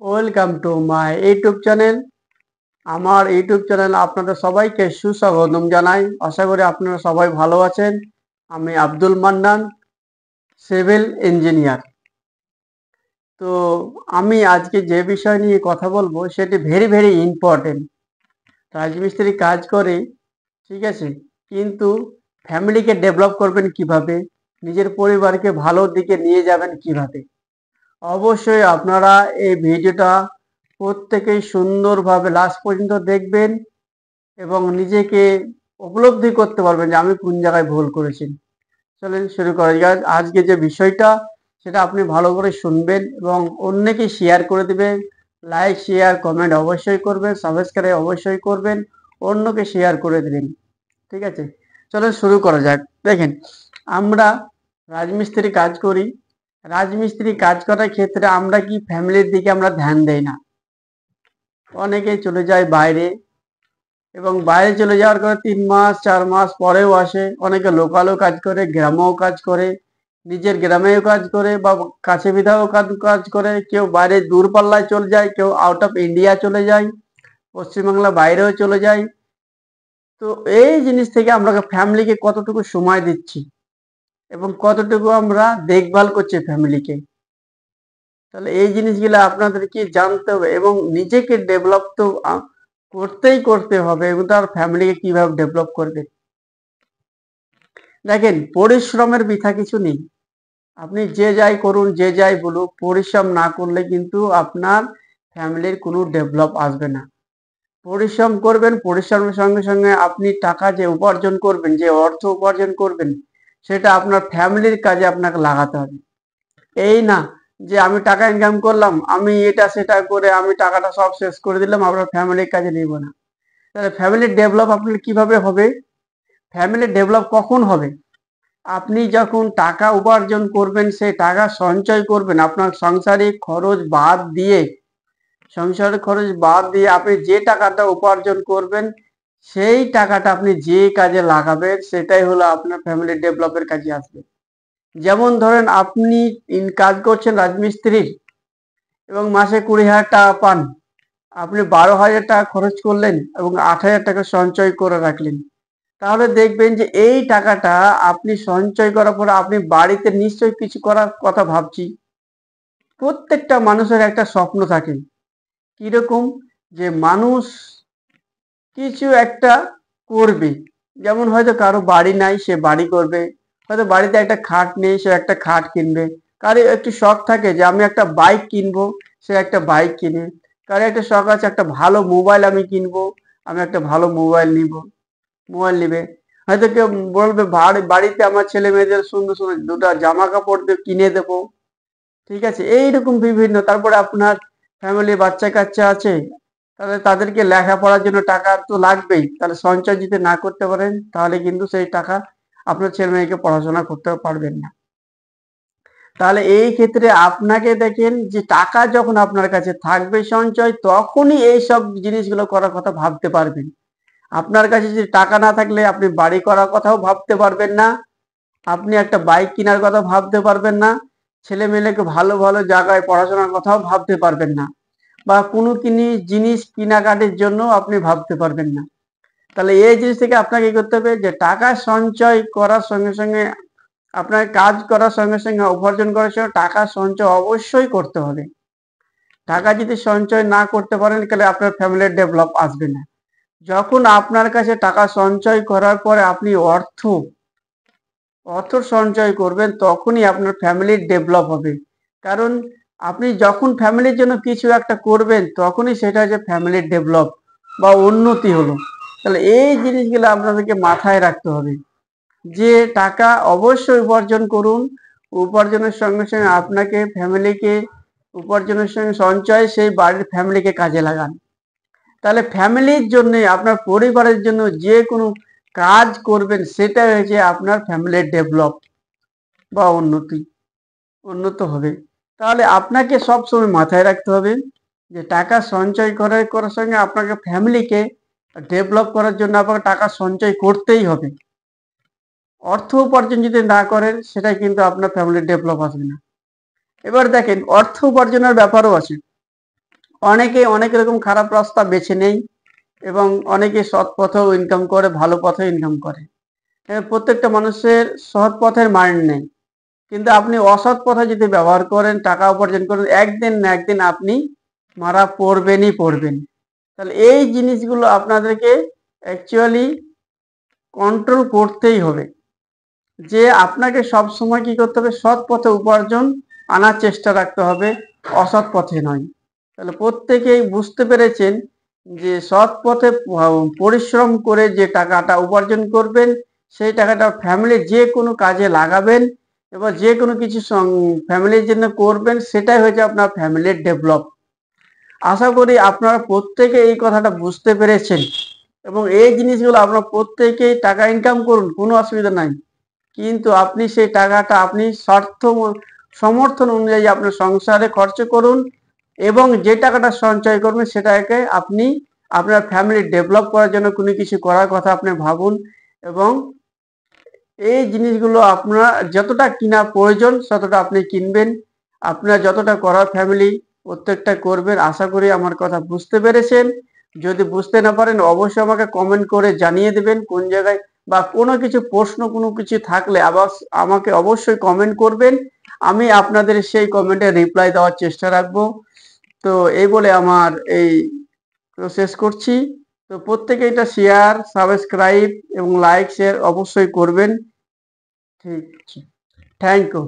Welcome to my YouTube channel. আমার YouTube channel আপনাদের সবাইকে সুস্বাগতম জানাই। আশা করি আপনারা সবাই ভালো আছেন। আমি আব্দুল মান্নান, সিভিল ইঞ্জিনিয়ার। তো আমি আজকে যে বিষয় নিয়ে কথা বলবো সেটি ভেরি ভেরি ইম্পর্টেন্ট। রাজমিস্ত্রি কাজ করে, ঠিক আছে, কিন্তু ফ্যামিলিকে ডেভেলপ করবেন কিভাবে, নিজের পরিবারকে ভালো দিকে নিয়ে যাবেন কিভাবে। অবশ্যই আপনারা এই ভিডিওটা প্রত্যেকেই সুন্দরভাবে লাস্ট পর্যন্ত দেখবেন এবং নিজেকে উপলব্ধি করতে পারবেন যে আমি কোন জায়গায় ভুল করেছি। চলেন শুরু করা যাক। আজকে যে বিষয়টা সেটা আপনি ভালো করে শুনবেন এবং অন্যকে শেয়ার করে দিবেন। লাইক শেয়ার কমেন্ট অবশ্যই করবেন, সাবস্ক্রাইব অবশ্যই করবেন, অন্যকে শেয়ার করে দিবেন। ঠিক আছে, চলো শুরু করা যাক। দেখেন, আমরা রাজমিস্ত্রি কাজ করি। রাজমিস্ত্রি কাজ করার ক্ষেত্রে আমরা কি ফ্যামিলির দিকে আমরা ধ্যান দেই না। অনেকেই চলে যায় বাইরে এবং বাইরে চলে যাওয়ার পরে 3 মাস 4 মাস পরেও আসে। অনেকে লোকালও কাজ করে, গ্রামেও কাজ করে, নিজের গ্রামেও কাজ করে বা কাছে বিধাও কাজ করে। কেউ বাইরে দূরপাল্লায় চলে যায়, কেউ আউট অফ ইন্ডিয়া চলে যায়, পশ্চিমবাংলা বাইরেও চলে যায়। তো এই জিনিস থেকে আমরা ফ্যামিলিকে কতটুকু সময় দিচ্ছি এবং কতটুকু আমরা দেখভাল করছি ফ্যামিলিকে, তাহলে এই জিনিসগুলো আপনাদেরকে জানতে হবে এবং নিজেকে ডেভেলপ তো করতে হবে এবং তার ফ্যামিলিকে কিভাবে ডেভেলপ করবে। দেখেন, পরিশ্রমের বৃথা কিছু নেই। আপনি যে যাই করুন, যে যাই বলুক, পরিশ্রম না করলে কিন্তু আপনার ফ্যামিলির কোনো ডেভেলপ আসবে না। পরিশ্রম করবেন, পরিশ্রমের সঙ্গে সঙ্গে আপনি টাকা যে উপার্জন করবেন, যে অর্থ উপার্জন করবেন, সেটা আপনার ফ্যামিলির কাজে আপনাকে লাগাতে হবে। এই না যে আমি টাকা ইনকাম করলাম, আমি এটা সেটা করে আমি টাকাটা সব শেষ করে দিলাম, আপনার ফ্যামিলির কাজে নিব না। তাহলে ফ্যামিলির ডেভেলপ আপনার কিভাবে হবে? ফ্যামিলির ডেভেলপ কখন হবে? আপনি যখন টাকা উপার্জন করবেন, সেই টাকা সঞ্চয় করবেন, আপনার সাংসারিক খরচ বাদ দিয়ে, সংসারের খরচ বাদ দিয়ে আপনি যে টাকাটা উপার্জন করবেন, সেই টাকাটা আপনি যে কাজে লাগাবেন, সেটাই হলো আপনার ফ্যামিলি ডেভেলপের কাজে আসবে। যেমন ধরেন, আপনি কাজ করছেন রাজমিস্ত্রির এবং মাসে 20,000 টাকা পান। আপনি 12,000 টাকা খরচ করলেন এবং 8,000 টাকা সঞ্চয় করে রাখলেন। তাহলে দেখবেন যে এই টাকাটা আপনি সঞ্চয় করার পর আপনি বাড়িতে নিশ্চয়ই কিছু করার কথা ভাবছি। প্রত্যেকটা মানুষের একটা স্বপ্ন থাকে, কিরকম, যে মানুষ কিছু একটা করবে। যেমন হয়তো কারো বাড়ি নাই, সে বাড়ি করবে। হয়তো বাড়িতে একটা খাট নেই, সে একটা খাট কিনবে। কারো একটু শখ থাকে যে আমি একটা বাইক কিনবো, সে একটা বাইক কিনে। কারো একটা শখ আছে একটা ভালো মোবাইল আমি কিনবো, আমি একটা ভালো মোবাইল নিব, মোবাইল নিবে। হয়তো কেউ বলবে বাড়িতে আমার ছেলে মেয়েদের সুন্দর সুন্দর দুটো জামা কাপড় কিনে দেবো। ঠিক আছে, এইরকম বিভিন্ন। তারপরে আপনার ফ্যামিলি বাচ্চা কাচ্চা আছে, তাহলে তাদেরকে লেখাপড়ার জন্য টাকা তো লাগবেই। তাহলে সঞ্চয় যদি না করতে পারেন, তাহলে কিন্তু সেই টাকা আপনার ছেলে মেয়েকে পড়াশোনা করতে পারবেন না। তাহলে এই ক্ষেত্রে আপনাকে দেখেন যে টাকা যখন আপনার কাছে থাকবে সঞ্চয়, তখনই এই সব জিনিসগুলো করার কথা ভাবতে পারবেন। আপনার কাছে যদি টাকা না থাকলে আপনি বাড়ি করার কথাও ভাবতে পারবেন না, আপনি একটা বাইক কেনার কথা ভাবতে পারবেন না, ছেলে মেয়েকে ভালো ভালো জায়গায় পড়াশোনার কথাও ভাবতে পারবেন না, বা কোনো জিনিস কেনাকাটির জন্য আপনি ভাবতে পারবেন না। তাহলে এই জিনিস থেকে আপনাকে কি করতে হবে, যে টাকা সঞ্চয় করার সঙ্গে সঙ্গে আপনার কাজ করার সঙ্গে সঙ্গে উপার্জন করার সময় টাকা সঞ্চয় অবশ্যই করতে হবে। টাকা যদি সঞ্চয় না করতে পারেন, তাহলে আপনার ফ্যামিলির ডেভেলপ আসবে না। যখন আপনার কাছে টাকা সঞ্চয় করার পরে আপনি অর্থ সঞ্চয় করবেন, তখনই আপনার ফ্যামিলির ডেভেলপ হবে। কারণ আপনি যখন ফ্যামিলির জন্য কিছু একটা করবেন, তখনই সেটা হচ্ছে ফ্যামিলির ডেভেলপ বা উন্নতি হলো। তাহলে এই জিনিসগুলো আপনাদেরকে মাথায় রাখতে হবে যে টাকা অবশ্যই উপার্জন করুন। উপার্জনের সঙ্গে সঙ্গে আপনাকে ফ্যামিলিকে, উপার্জনের সঙ্গে সঞ্চয় সেই বাড়ির ফ্যামিলিকে কাজে লাগান। তাহলে ফ্যামিলির জন্য, আপনার পরিবারের জন্য যে কোনো কাজ করবেন, সেটা হচ্ছে আপনার ফ্যামিলির ডেভেলপ বা উন্নত হবে। তাহলে আপনাকে সবসময় মাথায় রাখতে হবে যে টাকা সঞ্চয় করার সঙ্গে আপনাকে ফ্যামিলিকে ডেভেলপ করার জন্য আপনাকে টাকা সঞ্চয় করতেই হবে। অর্থ উপার্জন যদি না করেন, সেটাই কিন্তু আপনার ফ্যামিলির ডেভেলপ আসবে না। এবার দেখেন, অর্থ উপার্জনের ব্যাপারও আছে। অনেকে অনেক রকম খারাপ রাস্তা বেছে নেয় এবং অনেকে সৎ পথেও ইনকাম করে, ভালো পথেও ইনকাম করে। প্রত্যেকটা মানুষের সৎ পথের মাইন্ড নেই, কিন্তু আপনি অসৎ পথে যদি ব্যবহার করেন, টাকা উপার্জন করেন, একদিন না একদিন আপনি মারা পড়বেনই পড়বেন। তাহলে এই জিনিসগুলো আপনাদেরকে অ্যাকচুয়ালি কন্ট্রোল করতেই হবে, যে আপনাকে সব সময় কি করতে হবে, সৎ পথে উপার্জন আনার চেষ্টা রাখতে হবে, অসৎ পথে নয়। তাহলে প্রত্যেকেই বুঝতে পেরেছেন যে সৎ পথে পরিশ্রম করে যে টাকাটা উপার্জন করবেন, সেই টাকাটা ফ্যামিলির যে কোনো কাজে লাগাবেন এবং যে কোনো কিছু ফ্যামিলির জন্য করবেন, সেটাই হচ্ছে আপনার ফ্যামিলির ডেভেলপ। আশা করি আপনারা প্রত্যেকে এই কথাটা বুঝতে পেরেছেন এবং এই জিনিসগুলো আপনারা প্রত্যেকেই টাকা ইনকাম করুন, কোনো অসুবিধা নাই, কিন্তু আপনি সেই টাকাটা আপনি সমর্থন অনুযায়ী আপনার সংসারে খরচ করুন এবং যে টাকাটা সঞ্চয় করবেন সেটাকে আপনি আপনার ফ্যামিলি ডেভেলপ করার জন্য কোনো কিছু করার কথা আপনি ভাবুন। এবং এই জিনিসগুলো আপনার যতটা কিনা প্রয়োজন ততটা আপনি কিনবেন, আপনার যতটা করার ফ্যামিলি প্রত্যেকটা করবেন। আশা করি আমার কথা বুঝতে পেরেছেন। যদি বুঝতে না পারেন অবশ্যই আমাকে কমেন্ট করে জানিয়ে দেবেন কোন জায়গায়, বা কোনো কিছু প্রশ্ন কোনো কিছু থাকলে আবার আমাকে অবশ্যই কমেন্ট করবেন, আমি আপনাদের সেই কমেন্টে রিপ্লাই দেওয়ার চেষ্টা রাখবো। তো এই বলে আমার এই শেষ করছি। তো প্রত্যেকে এটা শেয়ার, সাবস্ক্রাইব এবং লাইক শেয়ার অবশ্যই করবেন। ঠিক আছে, থ্যাংক ইউ।